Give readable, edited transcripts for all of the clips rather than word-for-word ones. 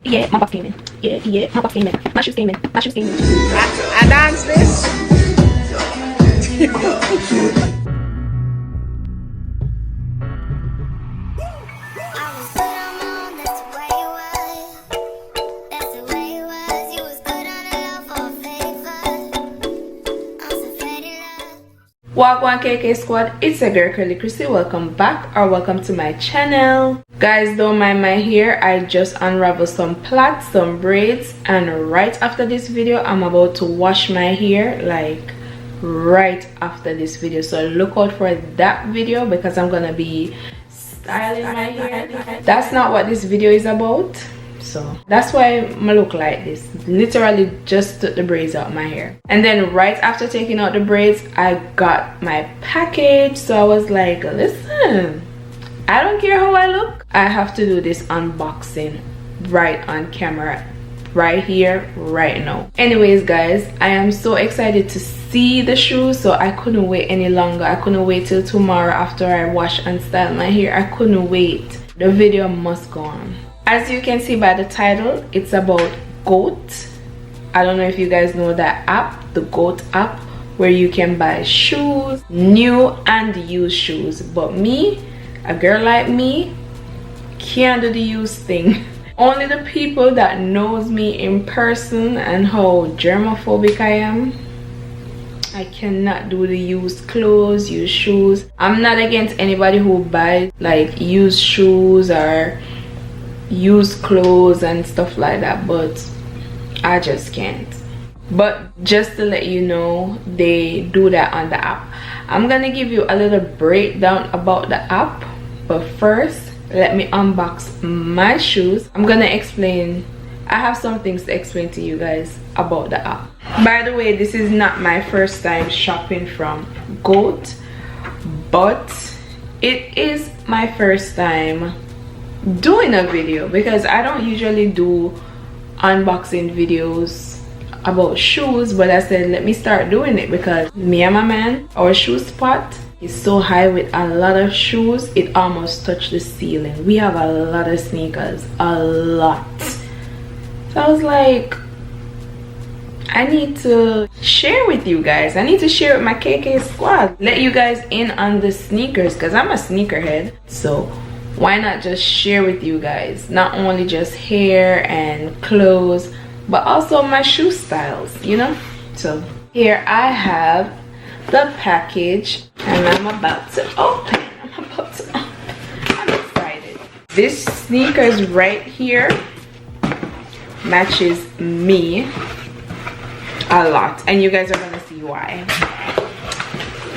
Yeah, my box came in. Yeah, my box came in. My shoes came in. My shoes came in. I dance this. Wagwan KK squad, it's a girl Kurly Krissy. Welcome back or welcome to my channel. Guys, don't mind my hair. I just unraveled some plaits, some braids, and right after this video I'm about to wash my hair, like right after this video. So look out for that video because I'm gonna be styling my hair. That's not what this video is about. So that's why I look like this. Literally just took the braids out of my hair, and then right after taking out the braids I got my package. So I was like, listen, I don't care how I look, I have to do this unboxing right on camera, right here, right now. Anyways guys, I am so excited to see the shoes, so I couldn't wait any longer. I couldn't wait till tomorrow after I wash and style my hair. I couldn't wait. The video must go on. As you can see by the title, it's about GWAAN. I don't know if you guys know that app, the GWAAN app, where you can buy shoes, new and used shoes. But me, a girl like me, can't do the used thing. Only the people that knows me in person and how germophobic I am, I cannot do the used clothes, used shoes. I'm not against anybody who buys like used shoes or used clothes and stuff like that, but I just can't. But just to let you know, they do that on the app. I'm gonna give you a little breakdown about the app, but first let me unbox my shoes. I'm gonna explain, I have some things to explain to you guys about the app. By the way, this is not my first time shopping from GWAAN, but it is my first time doing a video because I don't usually do unboxing videos about shoes. But I said, let me start doing it because me and my man, our shoe spot is so high with a lot of shoes, it almost touched the ceiling. We have a lot of sneakers, a lot. So I was like, I need to share with you guys. I need to share with my KK squad, let you guys in on the sneakers because I'm a sneakerhead. So why not just share with you guys not only just hair and clothes, but also my shoe styles, you know? So here I have the package and I'm about to open. I'm excited. This sneakers right here matches me a lot, and you guys are gonna see why.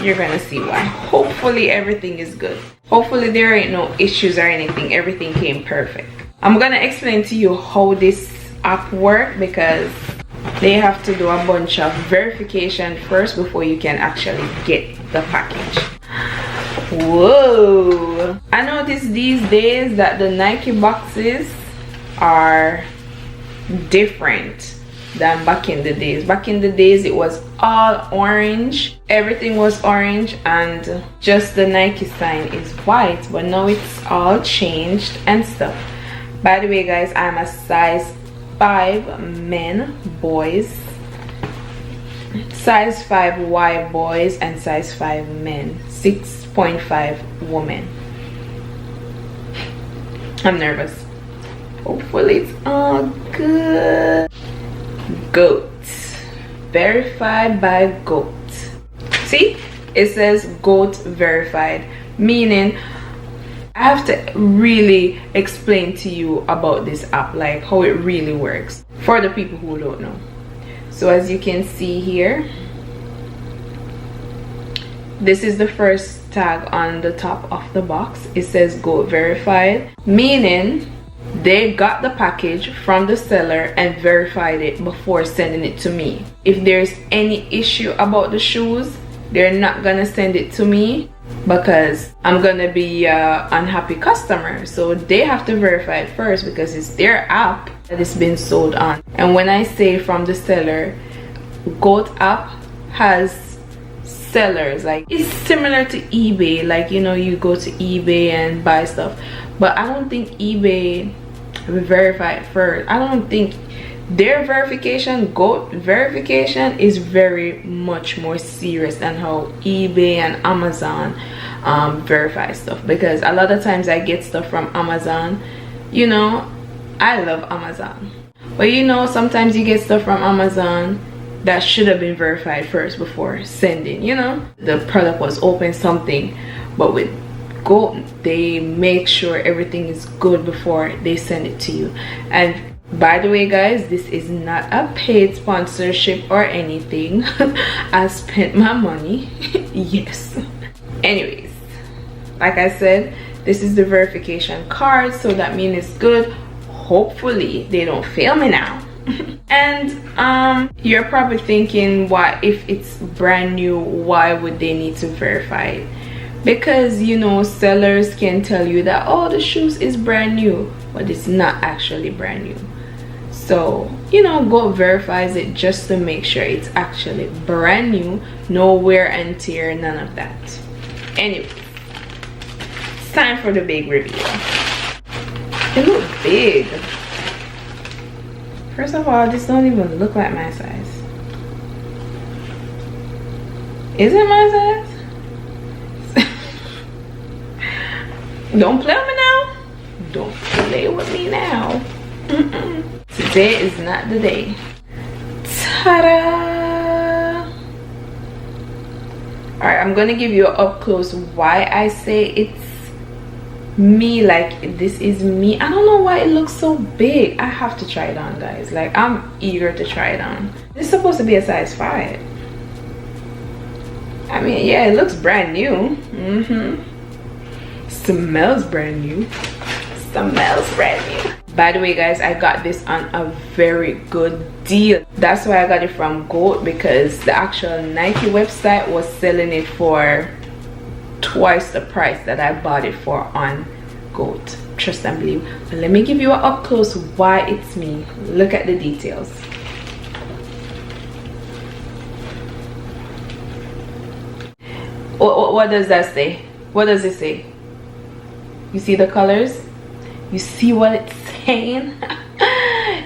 You're gonna see why. Hopefully everything is good. Hopefully there ain't no issues or anything. Everything came perfect. I'm gonna explain to you how this app works because they have to do a bunch of verification first before you can actually get the package. Whoa! I noticed these days that the Nike boxes are different than back in the days. Back in the days it was all orange, everything was orange, and just the Nike sign is white, but now it's all changed and stuff. By the way guys, I'm a size 5 men, boys, size 5Y boys, and size 5 men, 6.5 women. I'm nervous. Hopefully it's all good. GWAAN, verified by GWAAN. See, it says GWAAN verified, meaning I have to really explain to you about this app, like how it really works for the people who don't know. So as you can see here, this is the first tag on the top of the box. It says GWAAN verified, meaning they got the package from the seller and verified it before sending it to me. If there's any issue about the shoes, they're not gonna send it to me because I'm gonna be an unhappy customer. So they have to verify it first because it's their app that it's been sold on. And when I say from the seller, GWAAN app has sellers, like it's similar to eBay, like you know, you go to eBay and buy stuff, but I don't think eBay, verify it first. I don't think their verification, GOAT verification, is very much more serious than how eBay and Amazon verify stuff, because a lot of times I get stuff from Amazon. You know, I love Amazon, but you know, sometimes you get stuff from Amazon that should have been verified first before sending. You know, the product was open something, but with GOAT they make sure everything is good before they send it to you. And by the way guys, this is not a paid sponsorship or anything. I spent my money. Yes. Anyways, like I said, this is the verification card, so that means it's good. Hopefully they don't fail me now. And you're probably thinking, why, if it's brand new, why would they need to verify it? Because you know, sellers can tell you that, oh, the shoes is brand new, but it's not actually brand new. So you know, GOAT verifies it just to make sure it's actually brand new, no wear and tear, none of that. Anyway, it's time for the big reveal. It looks big. First of all, this don't even look like my size. Is it my size? Don't play with me now. Don't play with me now. Today is not the day. Ta-da! Alright, I'm gonna give you up close why I say it's me, like this is me. I don't know why it looks so big. I have to try it on, guys. Like, I'm eager to try it on. It's supposed to be a size 5. I mean, yeah, it looks brand new. Smells brand new. Smells brand new. By the way guys, I got this on a very good deal. That's why I got it from GOAT, because the actual Nike website was selling it for twice the price that I bought it for on GOAT. Trust and believe. But let me give you an up close why it's me. Look at the details. What does that say? What does it say? You see the colors? You see what it's saying?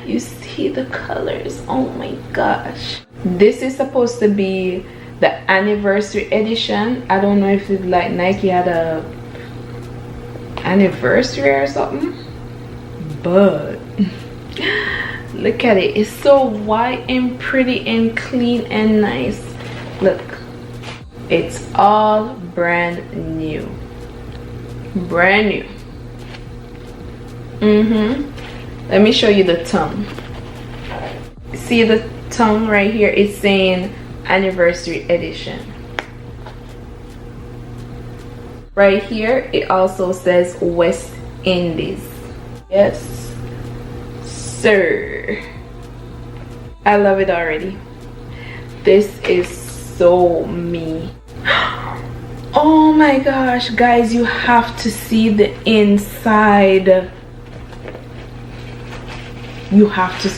You see the colors? Oh my gosh. This is supposed to be the anniversary edition. I don't know if it's like Nike had a anniversary or something, but look at it. It's so white and pretty and clean and nice. Look, it's all brand new. Brand new. Let me show you the tongue. See the tongue right here? It's saying anniversary edition. Right here it also says West Indies. Yes sir. I love it already. This is so me. Oh my gosh guys, you have to see the inside. You have to.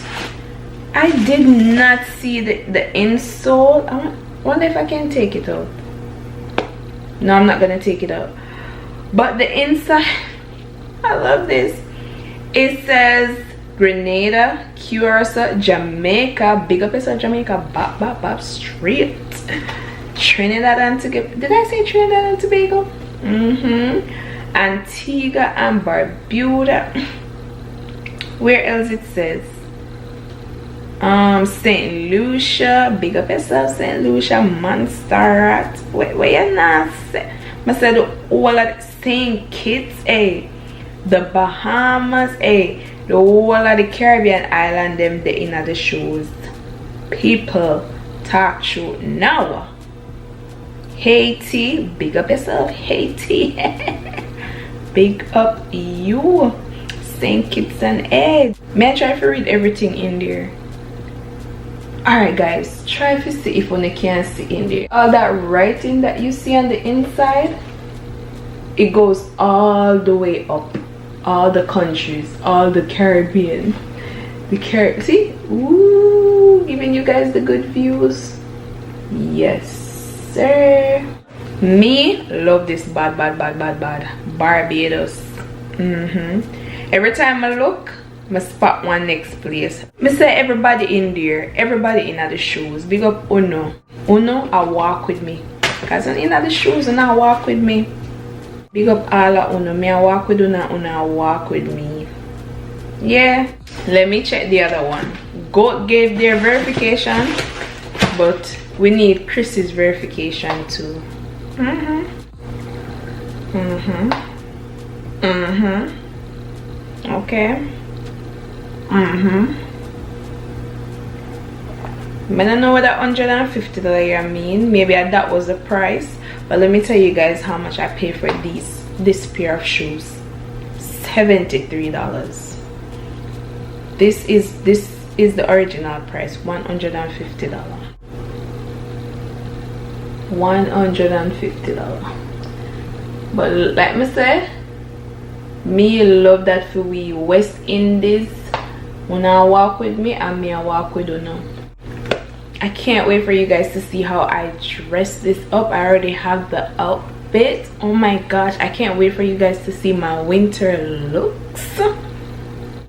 I did not see the insole. I wonder if I can take it out. No, I'm not gonna take it out. But the inside, I love this. It says Grenada, Curacao, Jamaica. Big up yourself, Jamaica. Bop bop bop straight. Trinidad and Tobago. Did I say Trinidad and Tobago? Antigua and Barbuda. Where else it says? St. Lucia. Big up yourself, St. Lucia. Montserrat. Where you not say? I said all of the St. Kitts, the Bahamas, the whole of the Caribbean island, them the in the shows. People talk through now. Haiti, big up yourself, Haiti. Big up you. St. Kitts and Nevis. May I try to read everything in there? Alright guys, try to see if you can see in there. All that writing that you see on the inside, it goes all the way up. All the countries, all the Caribbean. See? Ooh, giving you guys the good views. Yes sir. Me love this bad Barbados. Every time I look, I spot one next place. Me say everybody in there, everybody in the shoes. Big up UNNU. UNNU, I walk with me. Cause in the shoes and I walk with me. Big up all of UNNU. Me I walk with UNNU, UNNU I walk with me. Yeah. Let me check the other one. GWAAN gave their verification, but we need Krissy's verification too. Okay. I don't know what that $150 mean. Maybe that was the price, but let me tell you guys how much I paid for this pair of shoes. $73. This is the original price, $150. $150. But like me say, me love that for we West Indies. When I walk with me and me I walk with UNNU. I can't wait for you guys to see how I dress this up. I already have the outfit. Oh my gosh, I can't wait for you guys to see my winter looks.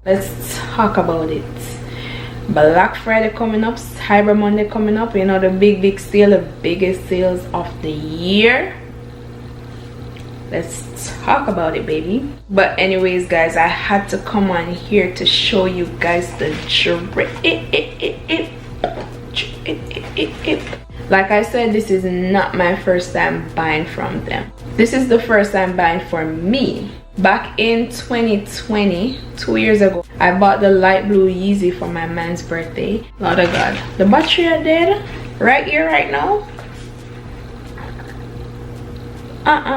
Let's talk about it. Black Friday coming up, Cyber Monday coming up, you know, the big sale, the biggest sales of the year. Let's talk about it, baby. But anyways guys, I had to come on here to show you guys the like I said, this is not my first time buying from them. This is the first time buying for me. Back in 2020, 2 years ago, I bought the light blue Yeezy for my man's birthday. Lord of God, the battery are dead right here right now.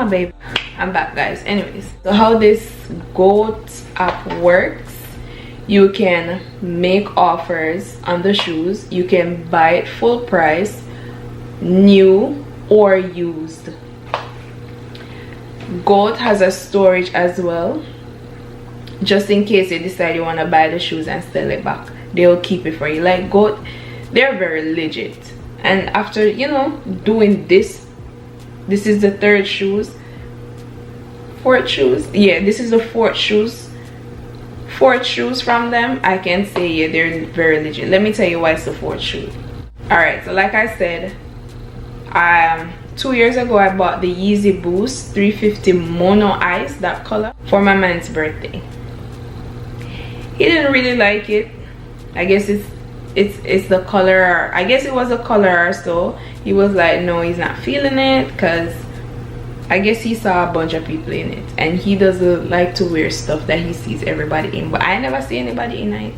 Babe, I'm back guys. Anyways, so how this GWAAN app works, you can make offers on the shoes. You can buy it full price, new or used. GWAAN has a storage as well, just in case you decide you want to buy the shoes and sell it back. They'll keep it for you. Like GWAAN, they're very legit. And after, you know, doing this is the fourth shoes. Yeah, this is the fourth shoes from them. I can say, yeah, they're very legit. Let me tell you why it's the fourth shoe. Alright, so like I said, 2 years ago I bought the Yeezy Boost 350 Mono Ice, that color, for my man's birthday. He didn't really like it. I guess it's the color. I guess it was a color, so he was like, no, he's not feeling it, because I guess he saw a bunch of people in it and he doesn't like to wear stuff that he sees everybody in. But I never see anybody in it.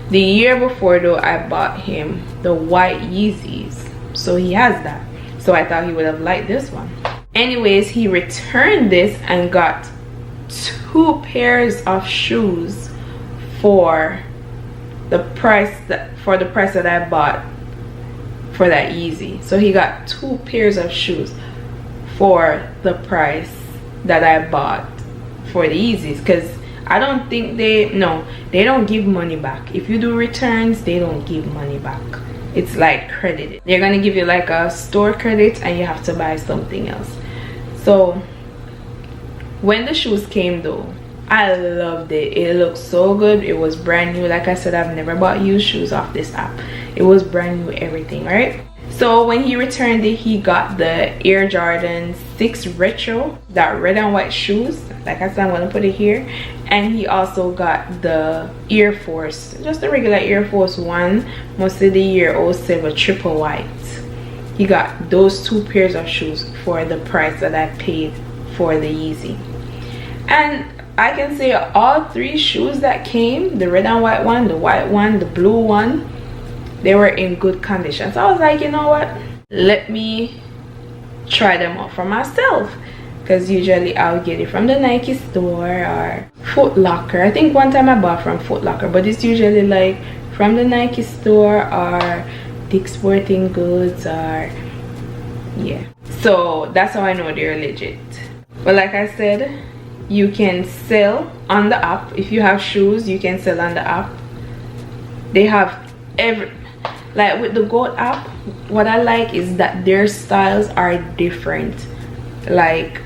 The year before though, I bought him the white Yeezys, so he has that. So I thought he would have liked this one. Anyways, he returned this and got 2 pairs of shoes for the price that I bought for that Yeezy. So he got 2 pairs of shoes for the price that I bought for the Yeezys, because I don't think they don't give money back. If you do returns, they don't give money back. It's like credited. They're gonna give you like a store credit and you have to buy something else. So when the shoes came though, I loved it. It looked so good. It was brand new. Like I said, I've never bought used shoes off this app. It was brand new, everything, right? So when he returned it, he got the Air Jordan 6 Retro, that red and white shoes. Like I said, I'm gonna put it here. And he also got the Air Force, just the regular Air Force 1, mostly the year 07 triple white. He got those 2 pairs of shoes for the price that I paid for the Yeezy. And I can say all 3 shoes that came, the red and white one, the white one, the blue one, they were in good condition. So I was like, you know what, let me try them out for myself, because usually I'll get it from the Nike store or Foot Locker. I think one time I bought from Foot Locker, but it's usually like from the Nike store or Dick's Sporting Goods, or yeah. So that's how I know they're legit. But like I said, you can sell on the app. If you have shoes, you can sell on the app. They have like with the GWAAN app, what I like is that their styles are different. Like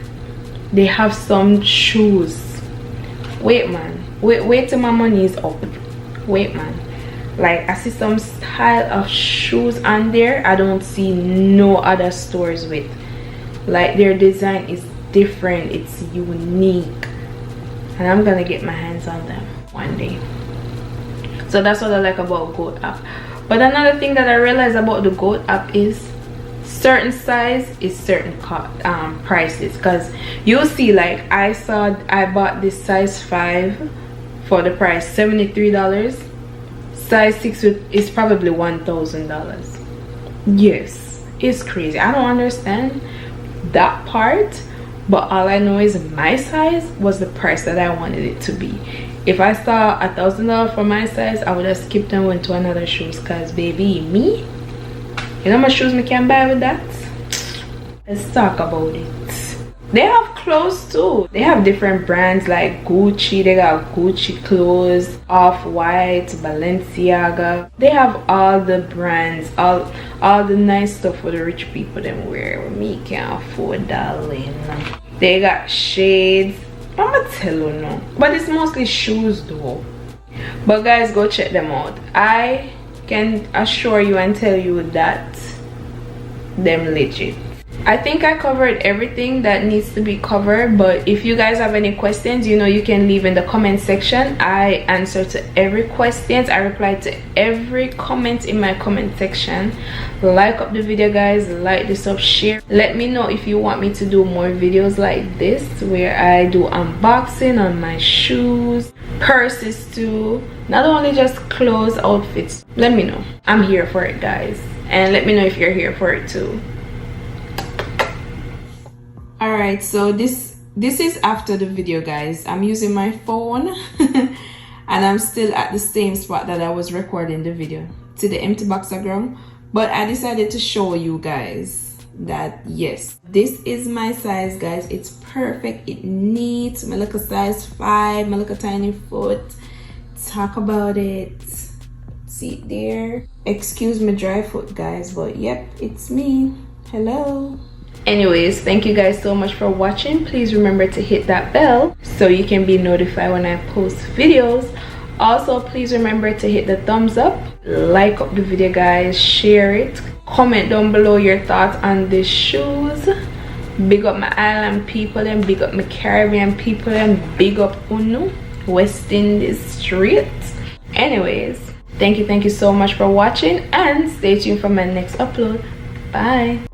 they have some shoes, wait man, wait till my money is up. Wait, man. Like, I see some style of shoes on there I don't see no other stores with. Like, their design is different, it's unique, and I'm gonna get my hands on them one day. So that's what I like about GWAAN app. But another thing that I realized about the GWAAN app is certain size is certain prices, because you'll see, like, I bought this size 5 for the price $73. Size 6 is probably $1,000. Yes, it's crazy. I don't understand that part, but all I know is my size was the price that I wanted it to be. If I saw $1,000 for my size, I would have skipped and went to another shoes, because baby, me, you know how much shoes me can buy with that? Let's talk about it. They have clothes too. They have different brands like Gucci. They got Gucci clothes, Off-White, Balenciaga. They have all the brands, all the nice stuff for the rich people them wear. Me can't afford, darling. They got shades. I'ma tell you no, but it's mostly shoes though. But guys, go check them out. I can assure you and tell you that them legit. I think I covered everything that needs to be covered, but if you guys have any questions, you know, you can leave in the comment section. I answer to every questions. I reply to every comment in my comment section. Like up the video, guys, like this up, share. Let me know if you want me to do more videos like this where I do unboxing on my shoes, purses too, not only just clothes, outfits. Let me know. I'm here for it, guys, and let me know if you're here for it too. All right, so this is after the video, guys. I'm using my phone and I'm still at the same spot that I was recording the video, to the empty boxer ground. But I decided to show you guys that yes, this is my size, guys. It's perfect, it neat. My little size 5, my little tiny foot. Talk about it. See it there. Excuse me dry foot, guys, but yep, it's me. Hello. Anyways, thank you guys so much for watching. Please remember to hit that bell so you can be notified when I post videos. Also, please remember to hit the thumbs up, like up the video, guys, share it, comment down below your thoughts on these shoes. Big up my island people and big up my Caribbean people and big up UNNU, West Indies street. Anyways, thank you so much for watching, and stay tuned for my next upload. Bye.